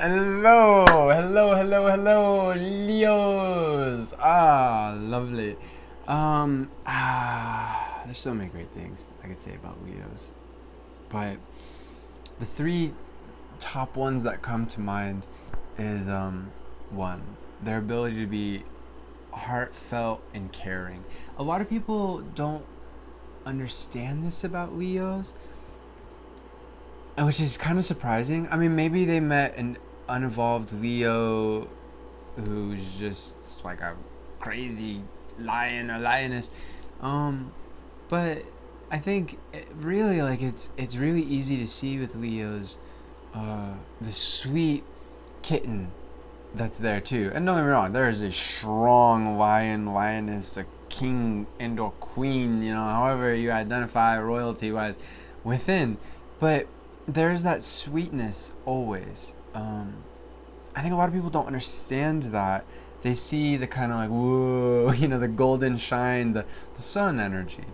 Hello, Leos. Lovely. There's so many great things I could say about Leos, but the three top ones that come to mind is one, their ability to be heartfelt and caring. A lot of people don't understand this about Leos, which is kind of surprising. I mean, maybe they met an unevolved Leo who's just like a crazy lion or lioness. But I think really like it's really easy to see with Leos the sweet kitten that's there too. And don't get me wrong, there is a strong lion, lioness, a king and or queen, however you identify royalty wise within. But there's that sweetness always. I think a lot of people don't understand that. They see the kind of like, whoa, the golden shine, the sun energy,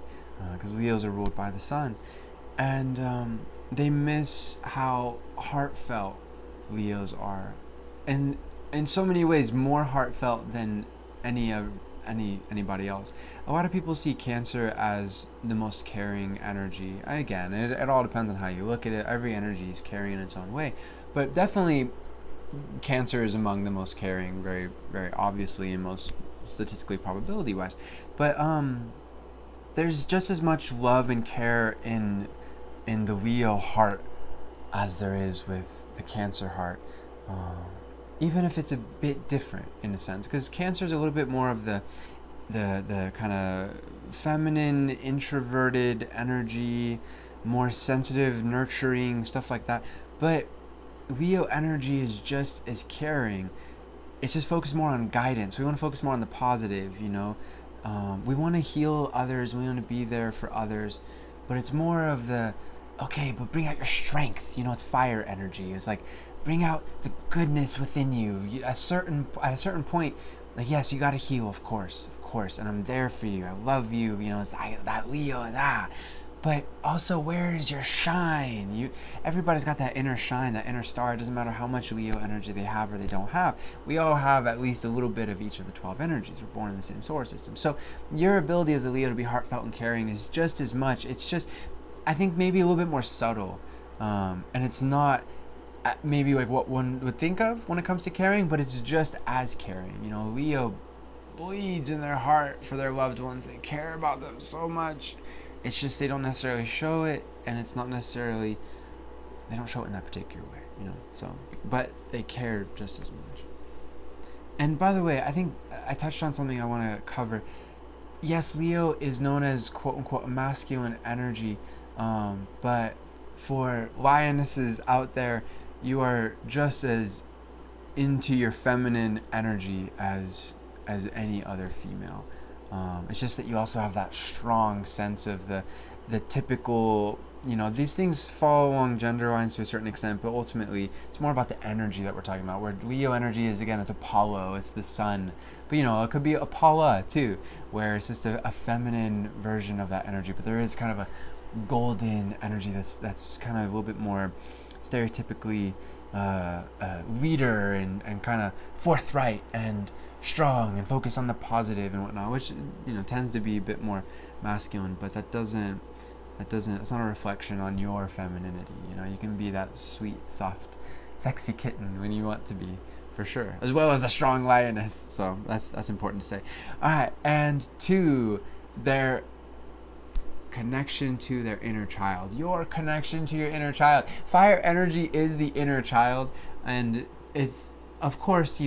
because Leos are ruled by the sun. And they miss how heartfelt Leos are. And in so many ways, more heartfelt than anybody else. A lot of people see Cancer as the most caring energy. And again, it all depends on how you look at it. Every energy is caring in its own way, but definitely Cancer is among the most caring, very very obviously, and most statistically probability wise. But there's just as much love and care in the Leo heart as there is with the Cancer heart. Even if it's a bit different in a sense, because Cancer is a little bit more of the kind of feminine, introverted energy, more sensitive, nurturing, stuff like that. But Leo energy is just as caring. It's just focused more on guidance. We want to focus more on the positive, we want to heal others. We want to be there for others. But it's more of the, okay, but bring out your strength. It's fire energy. It's like, bring out the goodness within you. At a certain point, like, yes, you got to heal, of course, and I'm there for you. I love you. It's that Leo is But also, where is your shine? Everybody's got that inner shine, that inner star. It doesn't matter how much Leo energy they have or they don't have. We all have at least a little bit of each of the 12 energies. We're born in the same solar system. So your ability as a Leo to be heartfelt and caring is just as much. It's just, I think, maybe a little bit more subtle. And it's not maybe like what one would think of when it comes to caring, but it's just as caring. Leo bleeds in their heart for their loved ones. They care about them so much. It's just they don't necessarily show it, and it's not necessarily, they don't show it in that particular way, so, but they care just as much. And by the way, I think I touched on something I want to cover. Yes, Leo is known as quote-unquote a masculine energy, but for lionesses out there, you are just as into your feminine energy as any other female. It's just that you also have that strong sense of the typical, these things fall along gender lines to a certain extent, but ultimately it's more about the energy that we're talking about, where Leo energy is, again, it's Apollo, it's the sun. But it could be Apollo too, where it's just a feminine version of that energy, but there is kind of a golden energy that's kind of a little bit more stereotypically leader and kind of forthright and strong and focused on the positive and whatnot, which tends to be a bit more masculine. But that's not a reflection on your femininity. You can be that sweet, soft, sexy kitten when you want to be, for sure, as well as the strong lioness. So that's important to say. All right, and two, their connection to their inner child. Your connection to your inner child. Fire energy is the inner child, and it's, of course,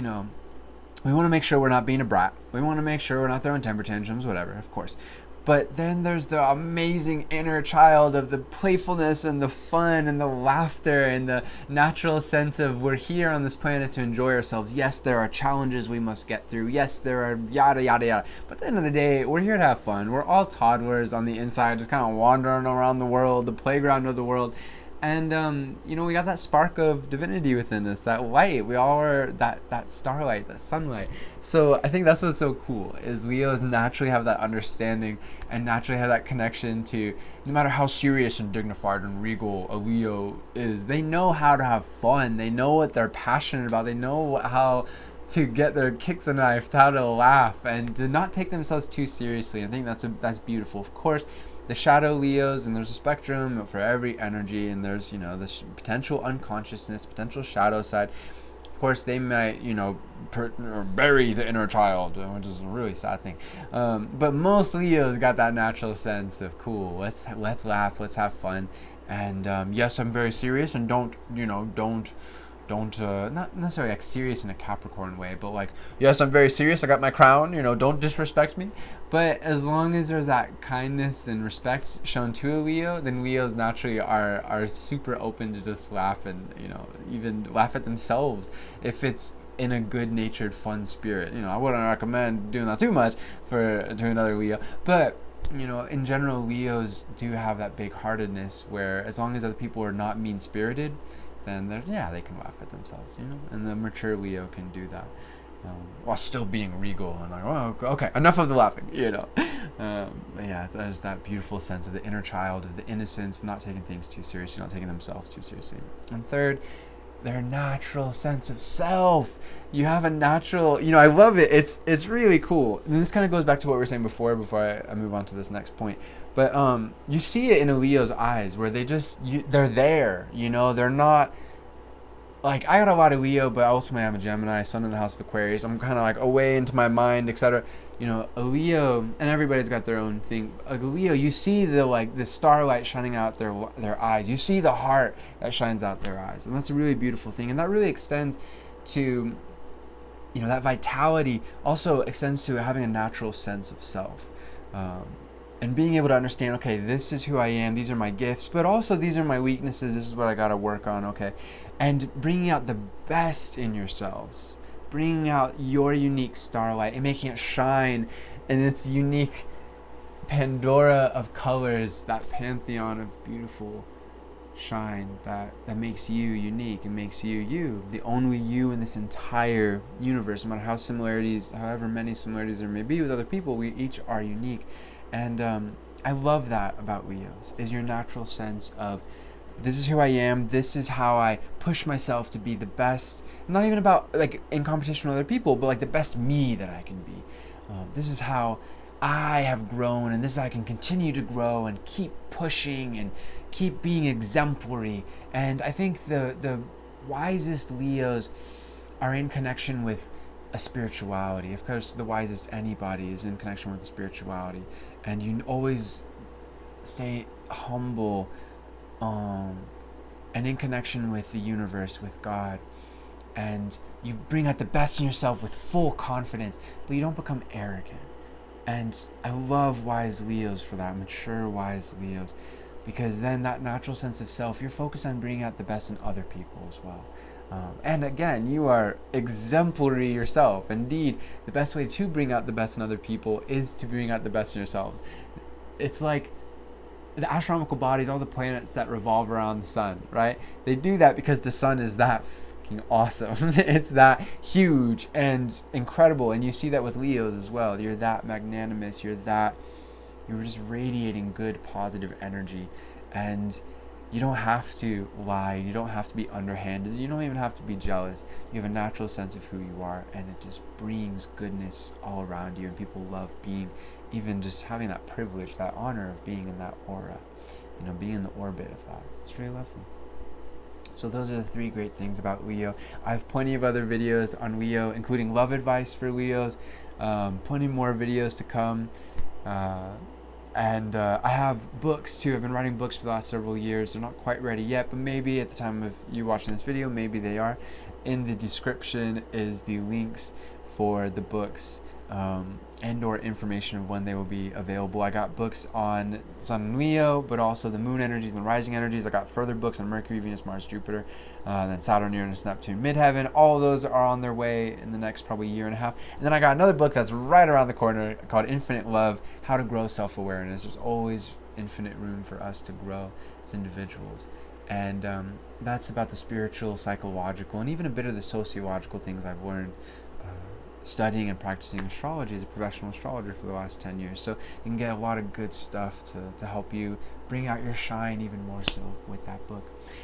we want to make sure we're not being a brat. We want to make sure we're not throwing temper tantrums, whatever, of course. But then there's the amazing inner child of the playfulness and the fun and the laughter and the natural sense of we're here on this planet to enjoy ourselves. Yes, there are challenges we must get through. Yes, there are yada, yada, yada. But at the end of the day, we're here to have fun. We're all toddlers on the inside, just kind of wandering around the world, the playground of the world. And we got that spark of divinity within us, that light. We all are that starlight, that sunlight. So I think that's what's so cool is Leos naturally have that understanding and naturally have that connection to, no matter how serious and dignified and regal a Leo is, they know how to have fun. They know what they're passionate about. They know how to get their kicks knifed, how to laugh, and to not take themselves too seriously. I think that's beautiful. Of course, the shadow Leos, and there's a spectrum for every energy, and there's this potential unconsciousness, potential shadow side. Of course, they might or bury the inner child, which is a really sad thing. But most Leos got that natural sense of cool. Let's laugh, let's have fun, and yes, I'm very serious, and don't not necessarily like serious in a Capricorn way, but like, yes, I'm very serious, I got my crown, don't disrespect me. But as long as there's that kindness and respect shown to a Leo, then Leos naturally are super open to just laugh, and even laugh at themselves if it's in a good natured fun spirit. I wouldn't recommend doing that too much to another Leo, but in general, Leos do have that big heartedness where, as long as other people are not mean spirited, then they can laugh at themselves, and the mature Leo can do that, while still being regal and like, oh, okay, enough of the laughing, but yeah, there's that beautiful sense of the inner child, of the innocence, of not taking things too seriously, not taking themselves too seriously. And third, their natural sense of self. You have a natural, I love it. It's really cool. And this kind of goes back to what we were saying before I move on to this next point. But you see it in a Leo's eyes where they're there. They're not like, I got a lot of Leo, but ultimately I'm a Gemini, sun in the house of Aquarius. I'm kind of like away into my mind, etc. A Leo, and everybody's got their own thing. Like a Leo, you see the starlight shining out their eyes. You see the heart that shines out their eyes, and that's a really beautiful thing. And that really extends to, that vitality also extends to having a natural sense of self. And being able to understand, okay, this is who I am, these are my gifts, but also these are my weaknesses, this is what I got to work on, okay? And bringing out the best in yourselves, bringing out your unique starlight and making it shine in its unique Pandora of colors, that pantheon of beautiful shine that makes you unique and makes you, the only you in this entire universe. No matter however many similarities there may be with other people, we each are unique. And I love that about Leos, is your natural sense of, this is who I am, this is how I push myself to be the best, not even about like in competition with other people, but like the best me that I can be. This is how I have grown, and this is how I can continue to grow and keep pushing and keep being exemplary. And I think the wisest Leos are in connection with a spirituality. Of course, the wisest anybody is in connection with spirituality, and you always stay humble, and in connection with the universe, with God, and you bring out the best in yourself with full confidence, but you don't become arrogant. And I love wise Leos for that, mature wise Leos, because then that natural sense of self, you're focused on bringing out the best in other people as well. And again, you are exemplary yourself. Indeed, the best way to bring out the best in other people is to bring out the best in yourselves. It's like the astronomical bodies, all the planets that revolve around the sun, right? They do that because the sun is that fucking awesome. It's that huge and incredible. And you see that with Leos as well. You're that magnanimous. You're just radiating good, positive energy. And you don't have to lie. You don't have to be underhanded. You don't even have to be jealous. You have a natural sense of who you are, and it just brings goodness all around you. And people love being, even just having that privilege, that honor of being in that aura, being in the orbit of that. It's really lovely. So those are the three great things about Leo. I have plenty of other videos on Leo, including love advice for Leos. Plenty more videos to come. And I have books too. I've been writing books for the last several years. They're not quite ready yet, but maybe at the time of you watching this video, maybe they are. In the description is the links for the books, and or information of when they will be available. I got books on Sun and Leo, but also the moon energies and the rising energies. I got further books on Mercury, Venus, Mars, Jupiter, then Saturn, Uranus, Neptune, midheaven. All of those are on their way in the next probably year and a half. And then I got another book that's right around the corner called Infinite Love, How to Grow Self-Awareness. There's always infinite room for us to grow as individuals. And that's about the spiritual, psychological, and even a bit of the sociological things I've learned studying and practicing astrology as a professional astrologer for the last 10 years. So you can get a lot of good stuff to help you bring out your shine even more so with that book.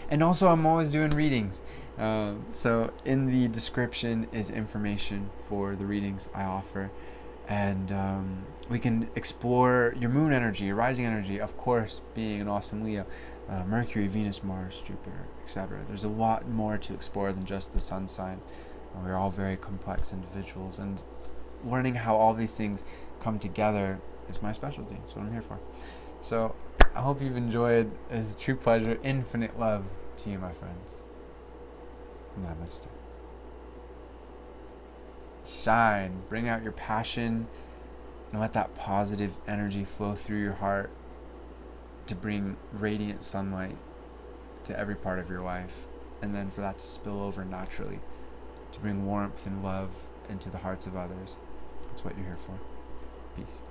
And also, I'm always doing readings. So in the description is information for the readings I offer. And we can explore your moon energy, your rising energy, of course, being an awesome Leo, Mercury, Venus, Mars, Jupiter, etc. There's a lot more to explore than just the sun sign. We're all very complex individuals, and learning how all these things come together is my specialty. That's what I'm here for. So I hope you've enjoyed. It's a true pleasure. Infinite love to you, my friends. Namaste. Shine. Bring out your passion and let that positive energy flow through your heart to bring radiant sunlight to every part of your life, and then for that to spill over naturally to bring warmth and love into the hearts of others. That's what you're here for. Peace.